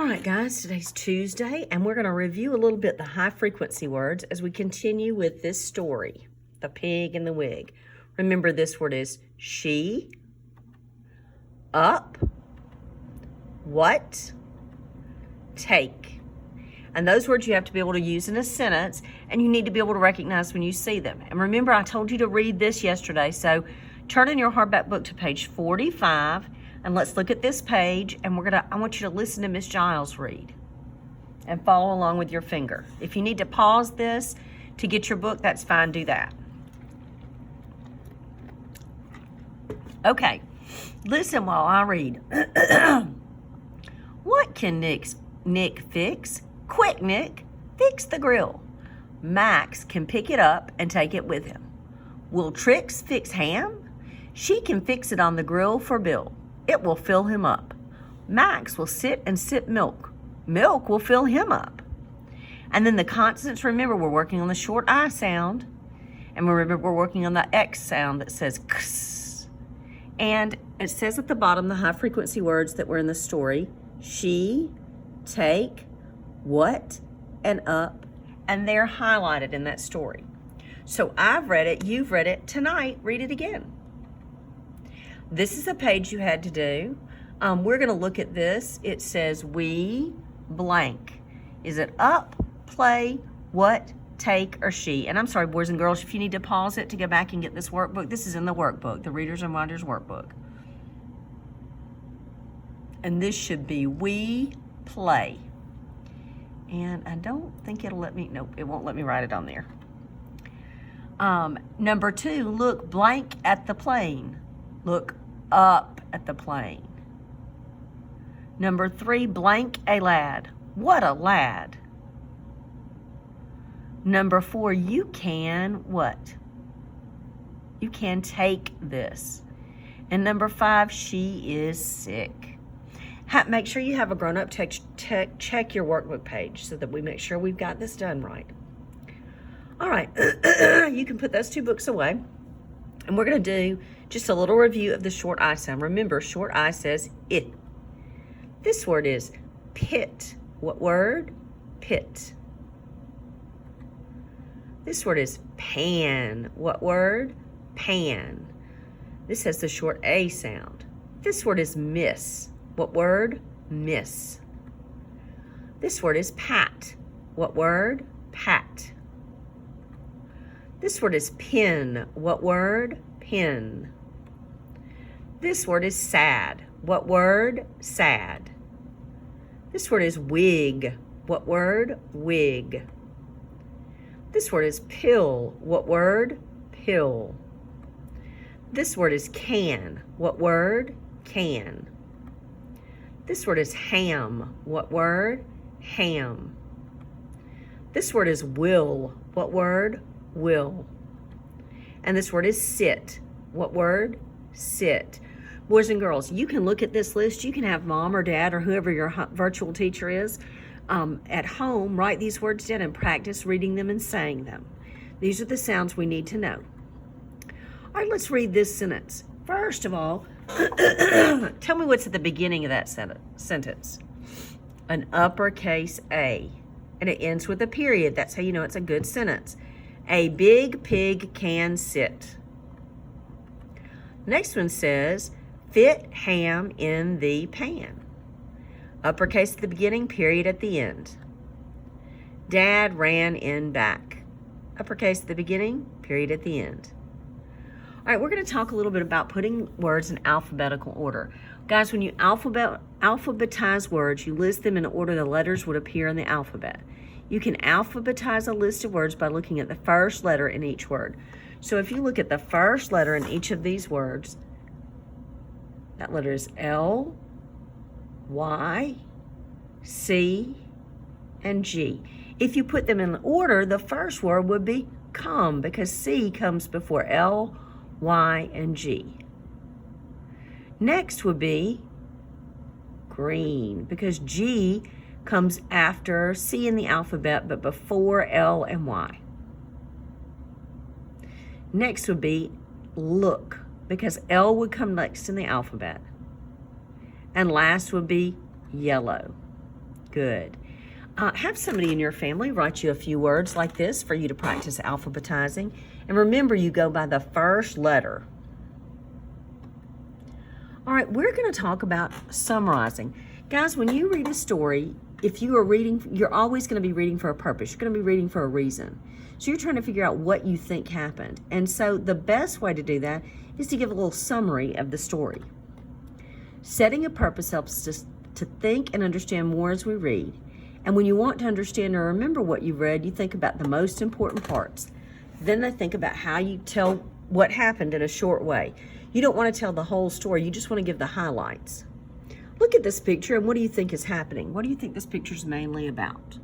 All right, guys, today's Tuesday, and we're going to review a little bit the high frequency words as we continue with this story, The Pig and the Wig. Remember, this word is she, up, what, take. And those words you have to be able to use in a sentence, and you need to be able to recognize when you see them. And remember, I told you to read this yesterday, so turn in your hardback book to page 45, and let's look at this page, and I want you to listen to Miss Giles read and follow along with your finger. If you need to pause this to get your book, that's fine, do that. Okay, listen while I read. What can Nick fix? Quick, Nick, fix the grill. Max can pick it up and take it with him. Will Trix fix ham? She can fix it on the grill for Bill. It will fill him up. Max will sit and sip milk. Milk will fill him up. And then the consonants, remember, we're working on the short I sound. And remember, we're working on the X sound that says X. And it says at the bottom the high frequency words that were in the story. She, take, what, and up. And they're highlighted in that story. So I've read it, you've read it. Tonight, read it again. This is a page you had to do. We're going to look at this. It says we blank. Is it up, play, what, take, or she? And I'm sorry, boys and girls, if you need to pause it to go back and get this workbook, this is in the workbook, the Readers and Writers workbook. And this should be we play. And I don't think it'll let me, nope, it won't let me write it on there. Number 2, look blank at the plane. Look up at the plane. Number 3, blank a lad. What a lad. Number 4, you can what? You can take this. And number 5, she is sick. Make sure you have a grown-up check your workbook page so that we make sure we've got this done right. All right, you can put those 2 books away. And we're going to do just a little review of the short I sound. Remember, short I says it. This word is pit. What word? Pit. This word is pan. What word? Pan. This has the short A sound. This word is miss. What word? Miss. This word is pat. What word? Pat. This word is pin. What word? Pin. This word is sad. What word? Sad. This word is wig. What word? Wig. This word is pill. What word? Pill. This word is can. What word? Can. This word is ham. What word? Ham. This word is will. What word? Will. And this word is sit. What word? Sit. Boys and girls, you can look at this list. You can have mom or dad or whoever your virtual teacher is at home write these words down and practice reading them and saying them. These are the sounds we need to know. All right, let's read this sentence. First of all, tell me what's at the beginning of that sentence. An uppercase A. And it ends with a period. That's how you know it's a good sentence. A big pig can sit. Next one says, fit ham in the pan. Uppercase at the beginning, period at the end. Dad ran in back. Uppercase at the beginning, period at the end. All right, we're going to talk a little bit about putting words in alphabetical order. Guys, when you alphabetize words, you list them in order the letters would appear in the alphabet. You can alphabetize a list of words by looking at the first letter in each word. So if you look at the first letter in each of these words, that letter is L, Y, C, and G. If you put them in order, the first word would be come because C comes before L, Y, and G. Next would be green because G comes after C in the alphabet but before L and Y. Next would be look because L would come next in the alphabet. And last would be yellow. Good. Have somebody in your family write you a few words like this for you to practice alphabetizing. And remember, you go by the first letter. All right, we're going to talk about summarizing. Guys, when you read a story, if you are reading, you're always going to be reading for a purpose. You're going to be reading for a reason. So you're trying to figure out what you think happened. And so the best way to do that is to give a little summary of the story. Setting a purpose helps us to think and understand more as we read. And when you want to understand or remember what you've read, you think about the most important parts. Then I think about how you tell what happened in a short way. You don't want to tell the whole story. You just want to give the highlights. Look at this picture, and what do you think is happening? What do you think this picture is mainly about?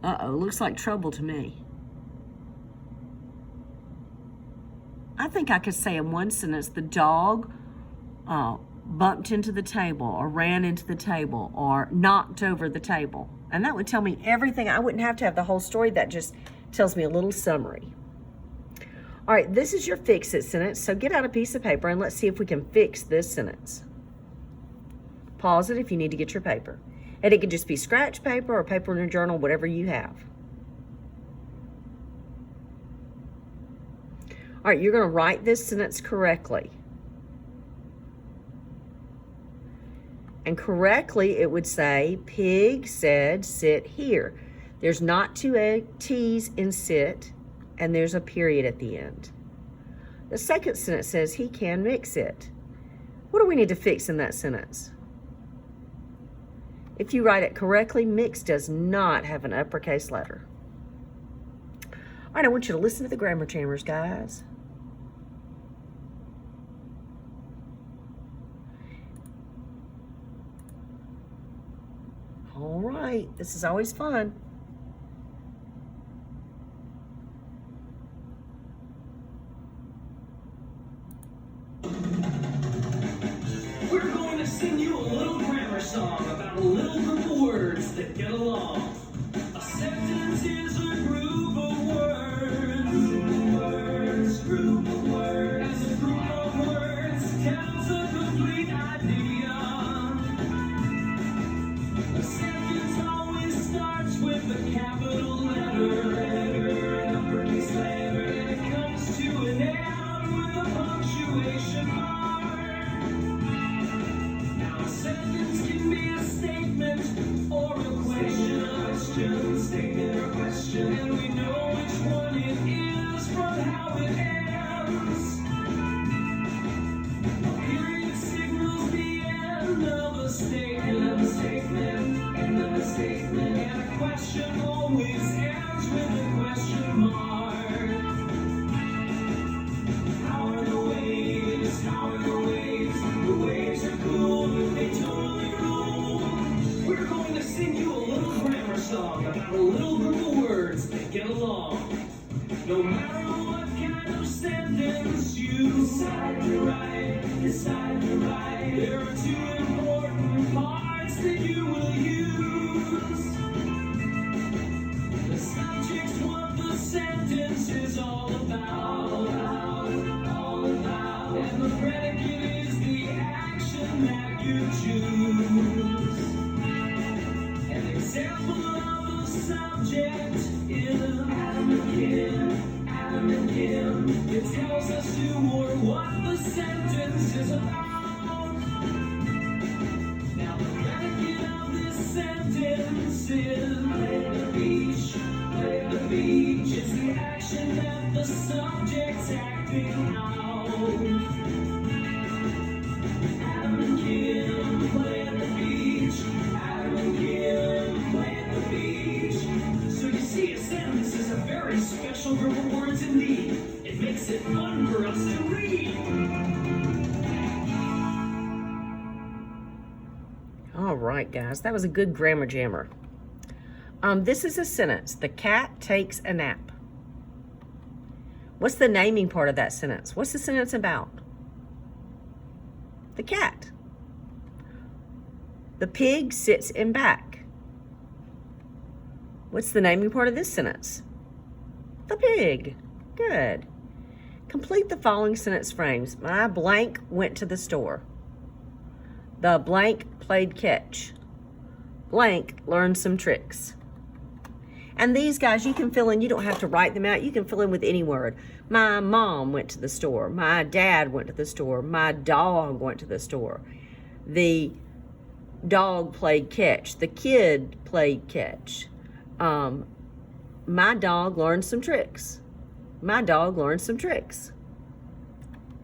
Uh-oh, looks like trouble to me. I think I could say in one sentence, the dog bumped into the table or ran into the table or knocked over the table. And that would tell me everything. I wouldn't have to have the whole story. That just tells me a little summary. All right, this is your fix-it sentence. So get out a piece of paper and let's see if we can fix this sentence. Pause it if you need to get your paper. And it could just be scratch paper or paper in your journal, whatever you have. All right, you're going to write this sentence correctly. And correctly, it would say, Pig said, sit here. There's not two T's in sit, and there's a period at the end. The second sentence says, he can mix it. What do we need to fix in that sentence? If you write it correctly, mix does not have an uppercase letter. All right, I want you to listen to the grammar chambers, guys. All right, this is always fun. We're going to sing you a little grammar song about a little group of words that get along. A sentence is a group of words. Group of words. As a group of words tells a complete idea. A sentence always starts with a capital letter, an uppercase letter, and it comes to an end with a punctuation mark. Now a sentence can be a statement or a question, statement or question, and we know which one it is from how it ends. A period signals the end of a statement, end of a statement, and a question always ends with a question mark. How are the waves? How are the waves? The waves are cool, they totally rule. We're going to sing you a little grammar song about a little group of words that get along. No matter what kind of sentence you decide to write, there are two important parts that you will use. The subject's what the sentence is all about, and the predicate is the action that you choose. An example of a subject is Adam and Kim. It tells us who or what the sentence is about. Now the predicate of this sentence is play the beach. It's the action that the subject's acting out. Adam and Kim play at the beach. Adam and Kim play at the beach. So you see, a sentence is a very special group of words indeed. It makes it fun for us to read. All right, guys, that was a good grammar jammer. This is a sentence. The cat takes a nap. What's the naming part of that sentence? What's the sentence about? The cat. The pig sits in back. What's the naming part of this sentence? The pig. Good. Complete the following sentence frames. My blank went to the store. The blank played catch. blank learned some tricks. And these guys, you can fill in. You don't have to write them out. You can fill in with any word. My mom went to the store. My dad went to the store. My dog went to the store. The dog played catch. The kid played catch. My dog learned some tricks. My dog learned some tricks.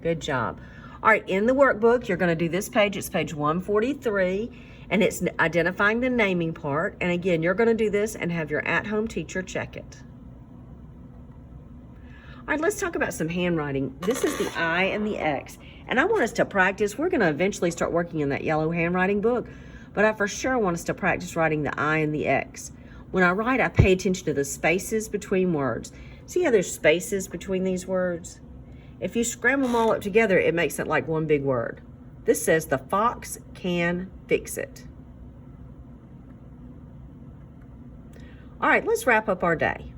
Good job. All right, in the workbook, you're going to do this page. It's page 143, and it's identifying the naming part. And again, you're going to do this and have your at-home teacher check it. All right, let's talk about some handwriting. This is the I and the X, and I want us to practice. We're going to eventually start working in that yellow handwriting book, but I for sure want us to practice writing the I and the X. When I write, I pay attention to the spaces between words. See how there's spaces between these words? If you scramble them all up together, it makes it like one big word. This says the fox can fix it. All right, let's wrap up our day.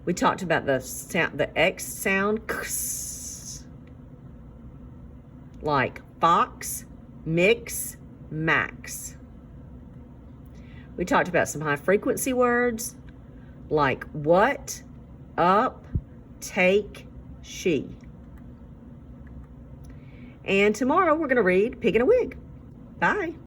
We talked about the sound, the X sound, x, like fox, mix, max. We talked about some high frequency words like what, up, take, she. And tomorrow we're going to read Pig in a Wig. Bye.